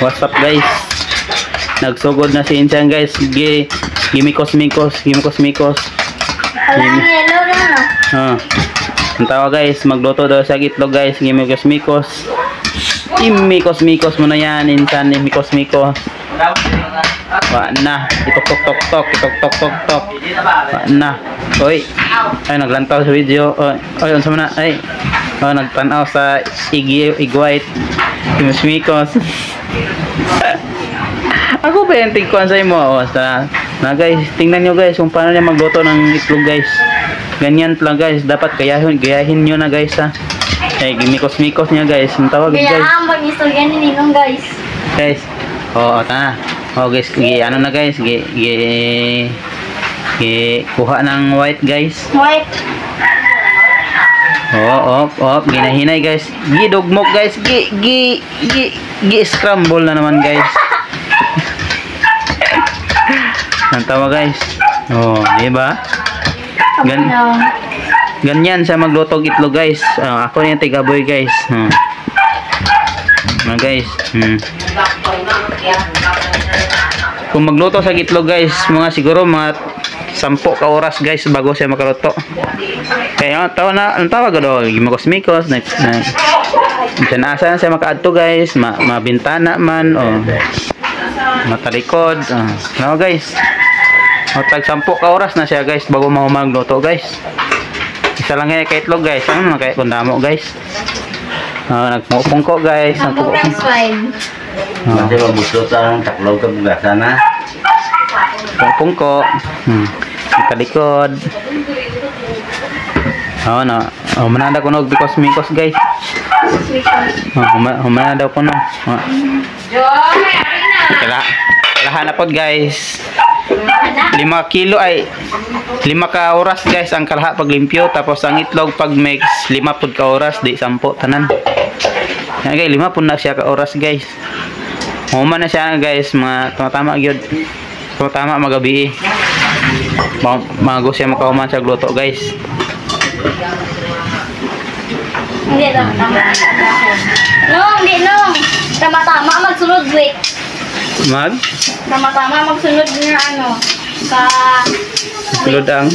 What's up guys? Nagsugod na si Insan guys. Gimikos. Alam yellow na no? Ang tawa guys, magluto daw sa itlog guys. Gimikos. Imikos muna yan Insan. Imikos. Wa na. Itok. Wa na. Oy. Ay naglantaw sa video. Oy unsa man na? Ay. Nagtanaw sa igwait. Imikos. Ako ba yung tigkuhan sa imo? Na guys, tingnan nyo guys kung paano niya magluto ng itlog guys. Ganyan lang guys, dapat gayahin nyo na guys ha. Eh, gimikos niya guys. Ang tawag guys. Kaya mag-istorya ni Ninong guys. Guys, tana. Guys, ano na guys, kuha ng white guys. White. Ginahinay guys. Gidugmok guys. Scramble na naman guys. Ang tawa guys. Diba? Ganyan siya magluto itlog guys. Ako na yung tigaboy guys. Guys. Kung magluto sa itlog guys, siguro mga 10 ka oras guys bago siya makaluto. Kaya ang tawag daw, gimikos. Asa siya makaadto guys, mabintana man o matalikod. Guys. Tag 10 ka oras na siya guys bago magluto guys. Isa lang kay itlog guys. Ano na kay kundamo guys. Nagpungko guys. Nanti mabuto ang taklaw ka bugasa na. Pungko. Talikod. Manada ko nog mikos guys. Manada ko no. Kalahan na po guys. 5 kilo ay 5 ka oras guys ang kalaha pag limpyo, tapos ang itlog pag mix 5 pud ka oras, di 10 tanan. Yan guys, 5 pud na siya ka oras guys. Human na siya guys, tama gyud. Tama magabi. Mago siya makahuman sa gluto guys. Hindi tama. No. Tama magsunod wait. Tama magsunod na ano ka sulod ang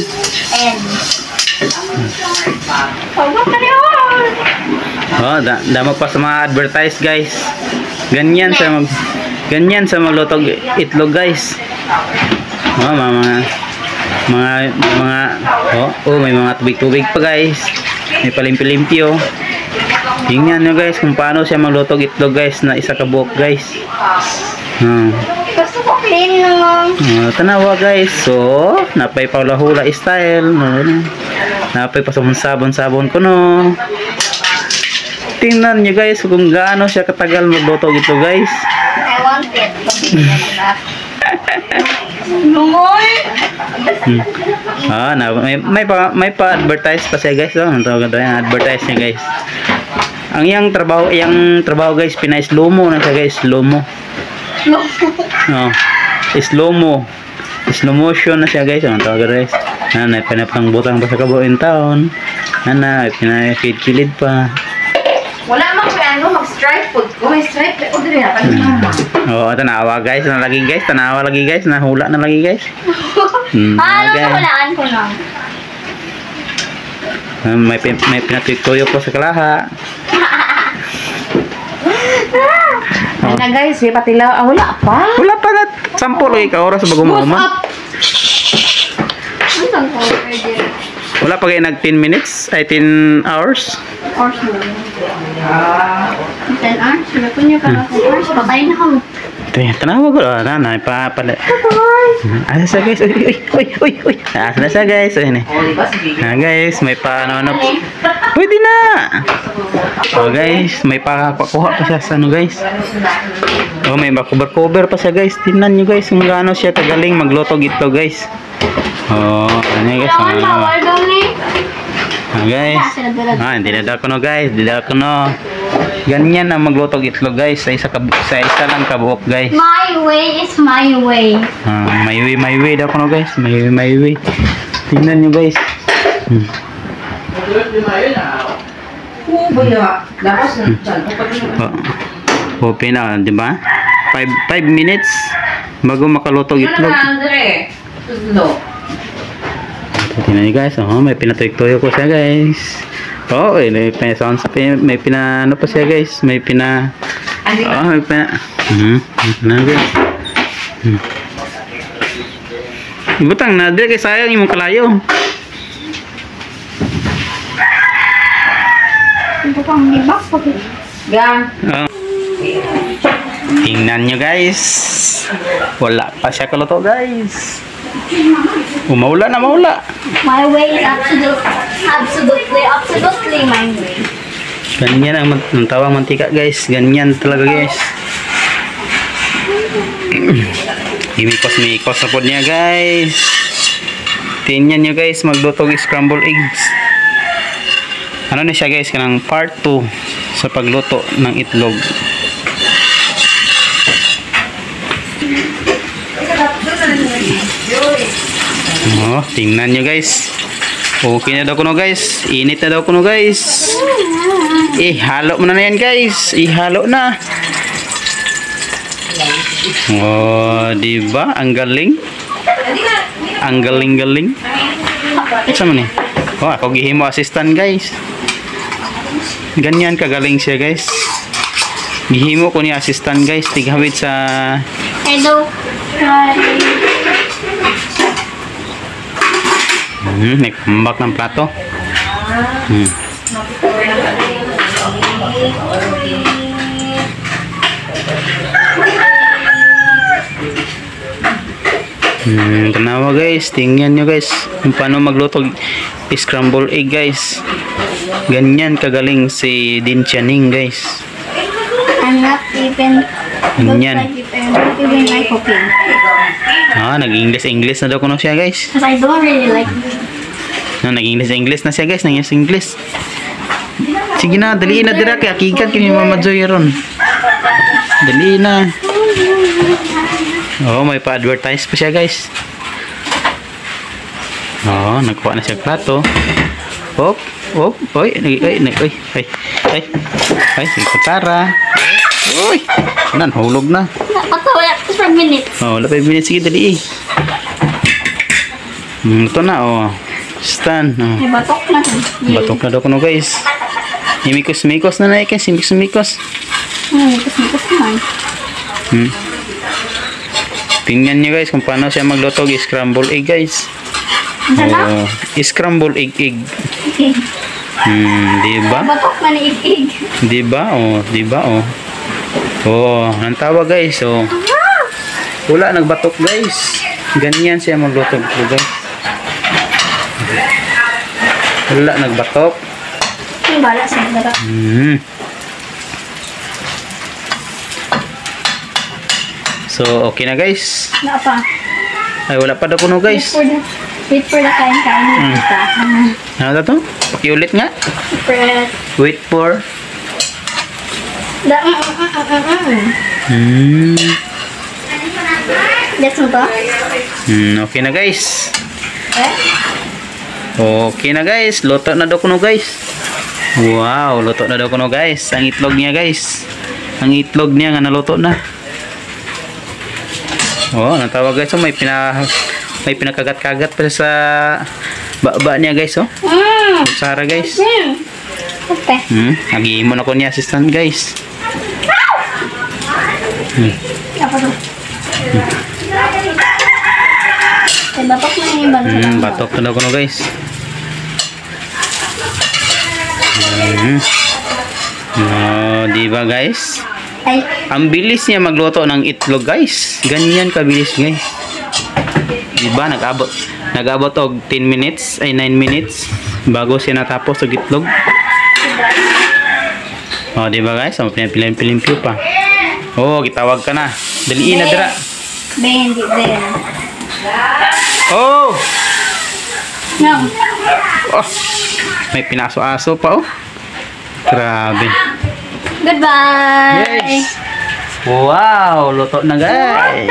end. Damo pa sa mga advertise guys. Ganyan sa magluto itlog guys. May mga tubig pa guys. May palimpyo-limpyo. Tingnan nyo guys kung paano siya magluto itlog guys na isa ka buok guys. Gusto ko clean naman. Tanawa guys. So, napay pa hula style. Napay pa sabon ko no. Tingnan nyo guys kung gaano siya katagal magluto ito guys. I want it. Lungoy. May pa advertise pa siya guys. Ang tawag ito yung advertise niya guys. Ang trabaho guys, slow mo na siya guys, slow mo. Slow motion na siya guys. Ang tawag guys. Pinapang butang pa sa kabuin taon. Pinafeed kilid pa. Wala mang mag-stripe food ko. May stripe o dili na tanawa guys, tanawa lagi guys, nahula na lagi guys. Nahulaan ko lang. May pinatuyo po sa kalaha. Na guys, patilaw. Wala pa na 10 lagi ka oras bago mahuman. Wala pa kayo nag 10 minutes? Ay 10 hours? Hours mo. 10 hours? Sila po niyo para 4 hours. Patay na kami. Tanawa ko. Asa siya guys? Uy. Asa na siya guys? Guys, may pwede na. Guys, may pakuha pa siya sa guys. May cover pa siya guys. Tingnan nyo guys kung gaano siya kagaling magluto ito guys. Guys. Guys. Hindi na daw ko no guys. Ganyan ang magluto itlog guys. Sa isa lang kabuok guys. My way is my way. My way daw ko no guys. My way. Tingnan nyo guys. Open na, di ba? 5 minutes bago makaluto ang Ano itlog. naman, Andre? Tudlo. Tingnan niyo guys, may pinatuyo ko siya guys. May pina-sounds pa, may ano pa siya guys, may pina may pina guys. Butang na dire kay sayang imong kalayo. Ito pang libak po. Gang. Tingnan nyo guys, wala pa siya kaluto guys. Maula na maula. My way is absolutely my way. Ganyan ang tawang mantika guys, ganyan talaga guys. Imikos na po niya guys. Tingnan nyo guys, magluto ng scrambled eggs. Ano na siya guys, kanang part 2 sa pagluto ng itlog. Tingnan nyo guys. Okay na daw kuno guys. Init na daw kuno guys. Halo mo na yan guys. Ihalo na. Diba? Ang galing. Ang galing-galing. Sama ni. Ako gihimo assistant guys. Ganyan kagaling siya guys. Gihimo ko ni assistant guys. Tigawid sa Hello. may pambak ng plato. Tanawa guys, tingnan nyo guys kung paano magluto scrambled egg guys. Ganyan kagaling si Din Tianing guys. I'm not even Ganyan. not even like cooking. Nag-English na daw kuno siya guys. Because I don't really like Nag-English na siya guys, nag-English. Sige na, daliin na dira kay akikat kini Mama Joy ron. Dali na. May pa-advertise pa siya guys. Nagkuha na siya plato. Kutara. Hulog na. Wala for minutes. Wala 5 minutes, sige dali. Ito na stand. May batok na. Batok na daw kuno guys. Imikos-mikos na na guys, imikos-mikos. Mikos naman. Tingnan nyo guys kung paano siya magluto ng scrambled egg guys. Scrambled egg. Okay. Diba? Batok na ni igig. Diba? Ang tawa guys. Wala nagbatok guys. Ganyan siya magluto guys. Wala nagbatok. Yung bala sa dara. So, okay na guys. Wala pa. Ay, wala pa daw kuno guys. Wait for the kain-kain. Ano na to? Pakiulit nga. Wait for. That's mo to? Okay na guys. Okay na guys. Luto na daw kuno guys. Wow, luto na daw kuno guys. Ang itlog niya guys. Ang itlog niya nga naluto na. Natawag guys. May pinakagat-kagat pa sa baba niya guys. Sara guys. Okay. Nag-iimon ako ni assistant guys. Ako to. Batok na yung bala sa Batok na daw kuno guys. Diba guys? Ang bilis niya magluto ng itlog guys. Ganyan kabilis guys. Diba? Nag-abot og 10 minutes ay 9 minutes bago siya natapos og itlog. Diba guys? Pinapilimpyo pa. Gitawag ka na. Daliin na dira. Ben. No. May pinaso-aso pa Grabe. Goodbye. Wow, luto na guys.